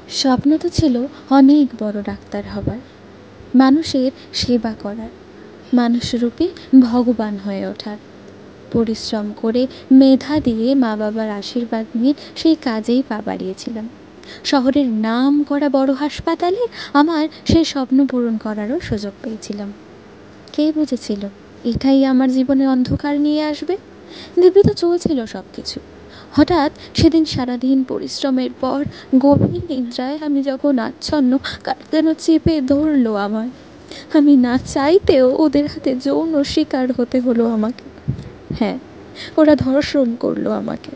স্বপ্ন তো ছিল অনেক বড় ডাক্তার হবার, মানুষের সেবা করার, মানুষরূপী ভগবান হয়ে ওঠার। পরিশ্রম করে মেধা দিয়ে মা বাবার আশীর্বাদ নিয়ে সেই কাজেই পা বাড়িয়েছিলাম। শহরের নাম করা বড় হাসপাতালে আমার সেই স্বপ্ন পূরণ করারও সুযোগ পেয়েছিলাম। কে বুঝেছিল এটাই আমার জীবনে অন্ধকার নিয়ে আসবে? দিব্যি তো চলছিল সব কিছু। হঠাৎ সেদিন সারাদিন পরিশ্রমের পর গভীর নিদ্রায় আমি যখন আচ্ছন্ন, কার যেন চেপে ধরলো আমায়। আমি না চাইতেও ওদের হাতে যৌন শিকার হতে হলো আমাকে। হ্যাঁ, ওরা ধর্ষণ করলো আমাকে।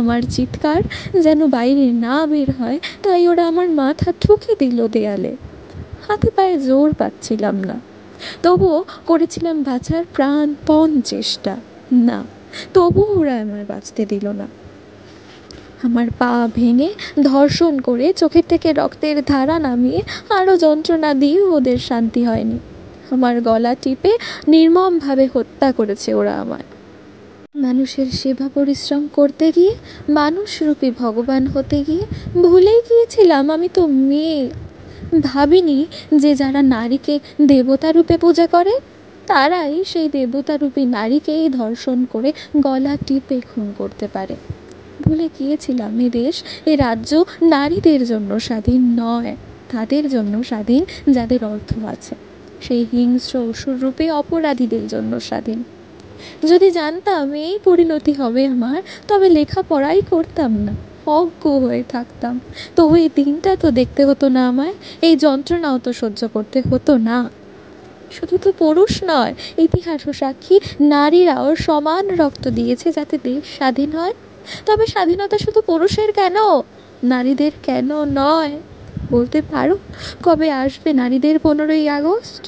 আমার চিৎকার যেন বাইরে না বের হয়, তাই ওরা আমার মাথা ঠুকে দিল দেয়ালে। হাতে পায়ে জোর পাচ্ছিলাম না, তবুও করেছিলাম বাঁচার প্রাণপণ চেষ্টা। না, তবুও ওরা আমায় বাঁচতে দিল না। আমার পা ভেঙে, ধর্ষণ করে, চোখের থেকে রক্তের ধারা নামিয়ে আরও যন্ত্রণা দিয়ে ওদের শান্তি হয়নি। আমার গলা টিপে নির্মমভাবে হত্যা করেছে ওরা আমায়। মানুষের সেবা পরিশ্রম করতে গিয়ে, মানুষরূপী ভগবান হতে গিয়ে ভুলেই গিয়েছিলাম আমি তো মেয়ে। ভাবিনি যে যারা নারীকে দেবতা রূপে পূজা করে, তারাই সেই দেবতারূপী নারীকেই ধর্ষণ করে গলা টিপে খুন করতে পারে। ভুলে গিয়েছিলাম এ দেশ, এ রাজ্য নারীদের জন্য স্বাধীন নয়, তাদের জন্য স্বাধীন যাদের অর্থ আছে, সেই হিংস্র অসুররূপী অপরাধীদের জন্য স্বাধীন। যদি জানতাম এই পরিণতি হবে আমার, তবে লেখাপড়াই করতাম না, অজ্ঞ হয়ে থাকতাম। তবু এই দিনটা তো দেখতে হতো না আমায়, এই যন্ত্রণাও তো সহ্য করতে হতো না। শুধু তো পুরুষ নয়, ইতিহাসও সাক্ষী, নারীরাও সমান রক্ত দিয়েছে যাতে দেশ স্বাধীন হয়। তবে স্বাধীনতা শুধু পুরুষের কেন, নারীদের কেন নয়? বলতে পারো কবে আসবে নারীদের 15ই আগস্ট?